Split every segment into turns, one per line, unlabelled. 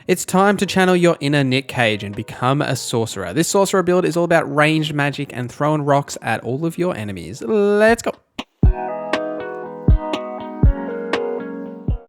It's time to channel your inner Nick Cage and become a sorcerer. This sorcerer build is all about ranged magic and throwing rocks at all of your enemies. Let's go.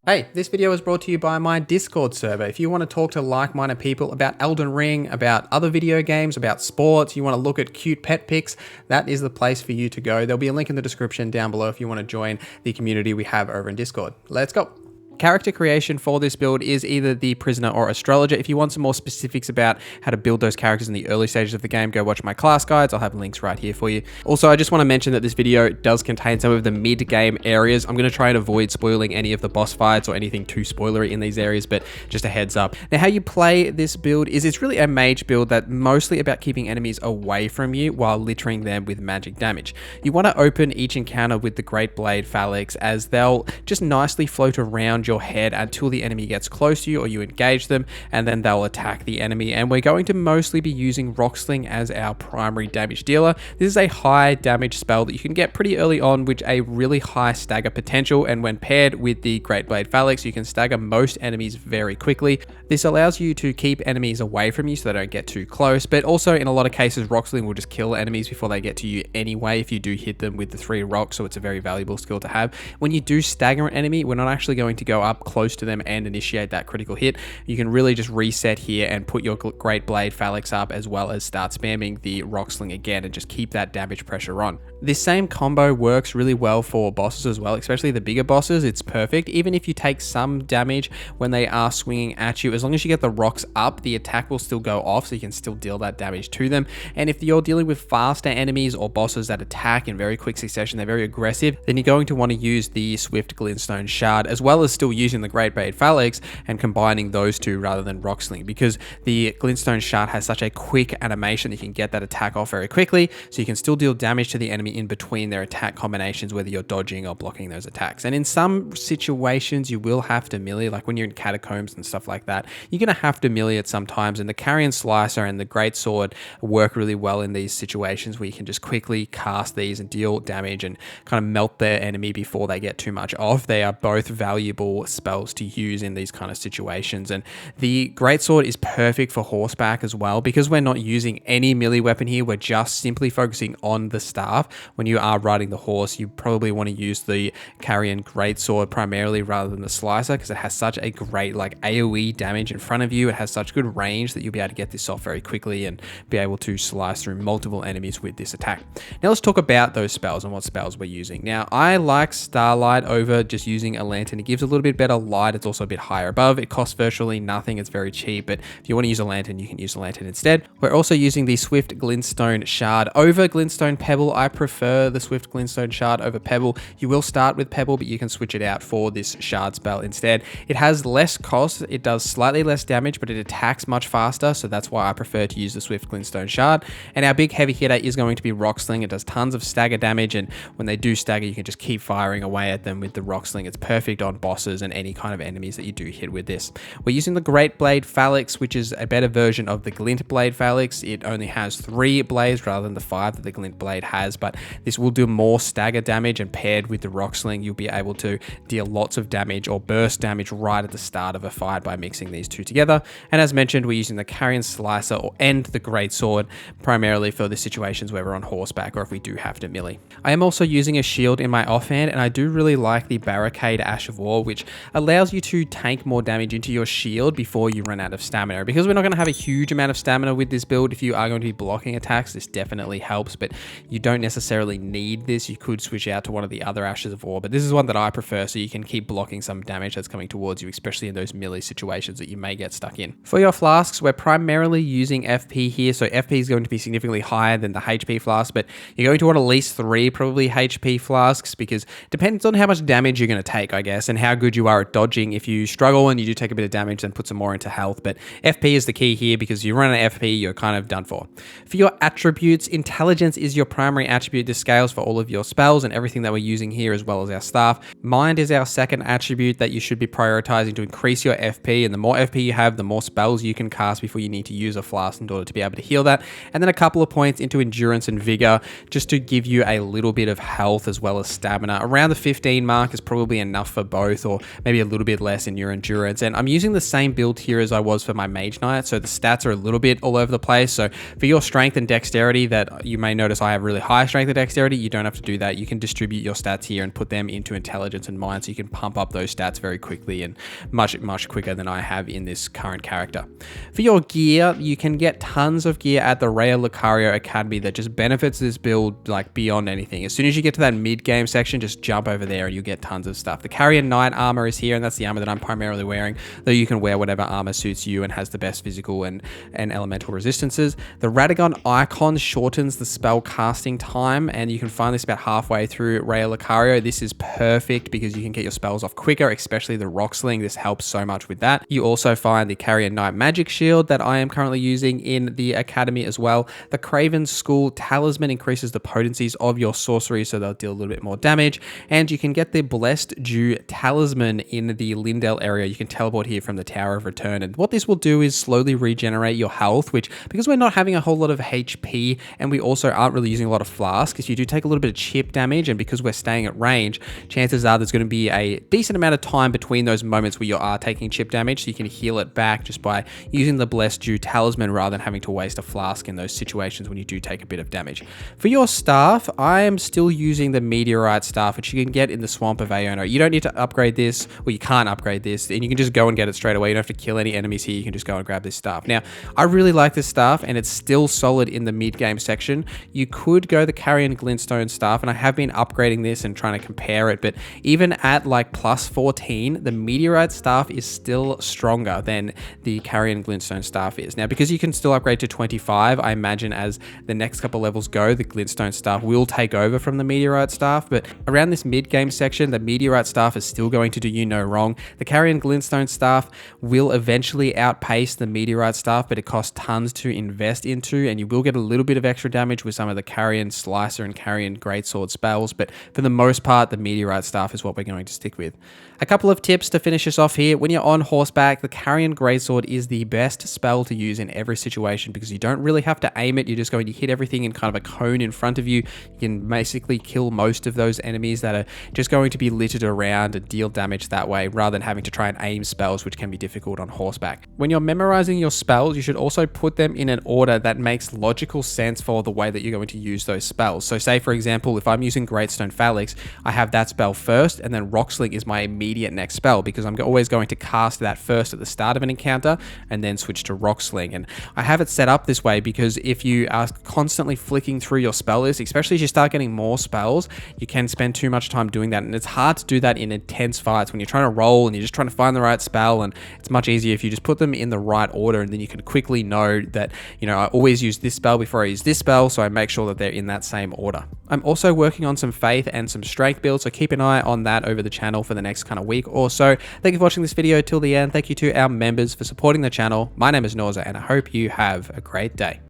Hey, this video is brought to you by my Discord server. If you want to talk to like-minded people about Elden Ring, about other video games, about sports, you want to look at cute pet pics, that is the place for you to go. There'll be a link in the description down below if you want to join the community we have over in Discord. Let's go. Character creation for this build is either the Prisoner or Astrologer. If you want some more specifics about how to build those characters in the early stages of the game, go watch my class guides. I'll have links right here for you. Also, I just want to mention that this video does contain some of the mid-game areas. I'm going to try and avoid spoiling any of the boss fights or anything too spoilery in these areas, but just a heads up. Now, how you play this build is it's really a mage build that's mostly about keeping enemies away from you while littering them with magic damage. You want to open each encounter with the Great Blade Phalanx, as they'll just nicely float around your head until the enemy gets close to you or you engage them, and then they'll attack the enemy. And we're going to mostly be using Rocksling as our primary damage dealer. This is a high damage spell that you can get pretty early on with a really high stagger potential, and when paired with the Great Blade Phalanx, you can stagger most enemies very quickly. This allows you to keep enemies away from you so they don't get too close, but also in a lot of cases Rocksling will just kill enemies before they get to you anyway if you do hit them with the 3 rocks, so it's a very valuable skill to have. When you do stagger an enemy, we're not actually going to go up close to them and initiate that critical hit. You can really just reset here and put your Great Blade Phalanx up, as well as start spamming the Rocksling again and just keep that damage pressure on. This same combo works really well for bosses as well, especially the bigger bosses. It's perfect. Even if you take some damage when they are swinging at you, as long as you get the rocks up, the attack will still go off, so you can still deal that damage to them. And if you're dealing with faster enemies or bosses that attack in very quick succession, they're very aggressive, then you're going to want to use the Swift Glintstone Shard, as well as still using the Great Blade Phalanx and combining those two rather than Rocksling, because the Glintstone Shard has such a quick animation that you can get that attack off very quickly, so you can still deal damage to the enemy in between their attack combinations, whether you're dodging or blocking those attacks. And in some situations you will have to melee, like when you're in catacombs and stuff like that, you're going to have to melee it sometimes, and the Carrion Slicer and the Great Sword work really well in these situations where you can just quickly cast these and deal damage and kind of melt their enemy before they get too much off. They are both valuable spells to use in these kind of situations. And the Greatsword is perfect for horseback as well, because we're not using any melee weapon here. We're just simply focusing on the staff. When you are riding the horse, you probably want to use the Carrion Greatsword primarily rather than the Slicer, because it has such a great like AoE damage in front of you. It has such good range that you'll be able to get this off very quickly and be able to slice through multiple enemies with this attack. Now let's talk about those spells and what spells we're using. Now I like Starlight over just using a lantern. It gives a little bit better light. It's also a bit higher above. It costs virtually nothing. It's very cheap, but if you want to use a lantern, you can use a lantern instead. We're also using the Swift Glintstone Shard over Glintstone Pebble. I prefer the Swift Glintstone Shard over Pebble. You will start with Pebble, but you can switch it out for this Shard spell instead. It has less cost. It does slightly less damage, but it attacks much faster, so that's why I prefer to use the Swift Glintstone Shard. And our big heavy hitter is going to be Rocksling. It does tons of stagger damage, and when they do stagger, you can just keep firing away at them with the Rocksling. It's perfect on bosses and any kind of enemies that you do hit with this. We're using the Great Blade Phalanx, which is a better version of the Glint Blade Phalanx. It only has 3 blades rather than the 5 that the Glint Blade has, but this will do more stagger damage, and paired with the Rocksling, you'll be able to deal lots of damage or burst damage right at the start of a fight by mixing these two together. And as mentioned, we're using the Carrion Slicer and the Great Sword primarily for the situations where we're on horseback or if we do have to melee. I am also using a shield in my offhand, and I do really like the Barricade Ash of War, which allows you to tank more damage into your shield before you run out of stamina. Because we're not going to have a huge amount of stamina with this build, if you are going to be blocking attacks, this definitely helps, but you don't necessarily need this. You could switch out to one of the other Ashes of War, but this is one that I prefer, so you can keep blocking some damage that's coming towards you, especially in those melee situations that you may get stuck in. For your flasks, we're primarily using FP here, so FP is going to be significantly higher than the HP flask, but you're going to want at least 3 probably HP flasks, because it depends on how much damage you're going to take, I guess, and how good you are at dodging. If you struggle and you do take a bit of damage, then put some more into health, but FP is the key here, because you run an FP, you're kind of done for. For your attributes, Intelligence is your primary attribute. This scales for all of your spells and everything that we're using here, as well as our staff. Mind is our second attribute that you should be prioritizing to increase your FP, and the more FP you have, the more spells you can cast before you need to use a flask in order to be able to heal that. And then a couple of points into endurance and vigor, just to give you a little bit of health as well as stamina. Around the 15 mark is probably enough for both, or or maybe a little bit less in your endurance. And I'm using the same build here as I was for my Mage Knight, so the stats are a little bit all over the place. So for your strength and dexterity, that you may notice I have really high strength and dexterity, you don't have to do that. You can distribute your stats here and put them into intelligence and mind, so you can pump up those stats very quickly and much quicker than I have in this current character. For your gear, you can get tons of gear at the Raya Lucario Academy that just benefits this build like beyond anything. As soon as you get to that mid-game section, just jump over there and you'll get tons of stuff. The Carrion Knight armor is here, and that's the armor that I'm primarily wearing, though you can wear whatever armor suits you and has the best physical and elemental resistances. The Radagon icon shortens the spell casting time, and you can find this about halfway through Raya Lucario. This is perfect because you can get your spells off quicker, especially the Rock Sling. This helps so much with that. You also find the Carrion Knight Magic Shield that I am currently using in the Academy as well. The Craven School Talisman increases the potencies of your sorcery, so they'll deal a little bit more damage. And you can get the Blessed Dew Talisman in the Lindell area. You can teleport here from the Tower of Return. And what this will do is slowly regenerate your health, which, because we're not having a whole lot of HP and we also aren't really using a lot of flasks, if you do take a little bit of chip damage, and because we're staying at range, chances are there's going to be a decent amount of time between those moments where you are taking chip damage, so you can heal it back just by using the Blessed Dew Talisman rather than having to waste a flask in those situations when you do take a bit of damage. For your staff, I am still using the Meteorite staff, which you can get in the Swamp of Aono. You don't need to upgrade this, or you can't upgrade this, and you can just go and get it straight away. You don't have to kill any enemies here. You can just go and grab this staff. Now, I really like this staff, and it's still solid in the mid-game section. You could go the Carrion Glintstone staff, and I have been upgrading this and trying to compare it, but even at like plus 14, the Meteorite staff is still stronger than the Carrion Glintstone staff is. Now, because you can still upgrade to 25, I imagine as the next couple levels go, the Glintstone staff will take over from the Meteorite staff, but around this mid-game section, the Meteorite staff is still going to do you no wrong. The Carrion Glintstone staff will eventually outpace the Meteorite staff, but it costs tons to invest into, and you will get a little bit of extra damage with some of the Carrion Slicer and Carrion Greatsword spells, but for the most part, the Meteorite staff is what we're going to stick with. A couple of tips to finish us off here. When you're on horseback, the Carrion Greatsword is the best spell to use in every situation because you don't really have to aim it. You're just going to hit everything in kind of a cone in front of you. You can basically kill most of those enemies that are just going to be littered around and deal damage that way rather than having to try and aim spells, which can be difficult on horseback. When you're memorizing your spells, you should also put them in an order that makes logical sense for the way that you're going to use those spells. So say, for example, if I'm using Greatstone Phalanx, I have that spell first, and then Rock Sling is my immediate next spell because I'm always going to cast that first at the start of an encounter and then switch to Rock Sling. And I have it set up this way because if you are constantly flicking through your spell list, especially as you start getting more spells, you can spend too much time doing that. And it's hard to do that in intense fights when you're trying to roll and you're just trying to find the right spell. And it's much easier if you just put them in the right order, and then you can quickly know that, you know, I always use this spell before I use this spell, so I make sure that they're in that same order. I'm also working on some faith and some strength builds, so keep an eye on that over the channel for the next kind of week or so. Thank you for watching this video till the end. Thank you to our members for supporting the channel. My name is Norza, and I hope you have a great day.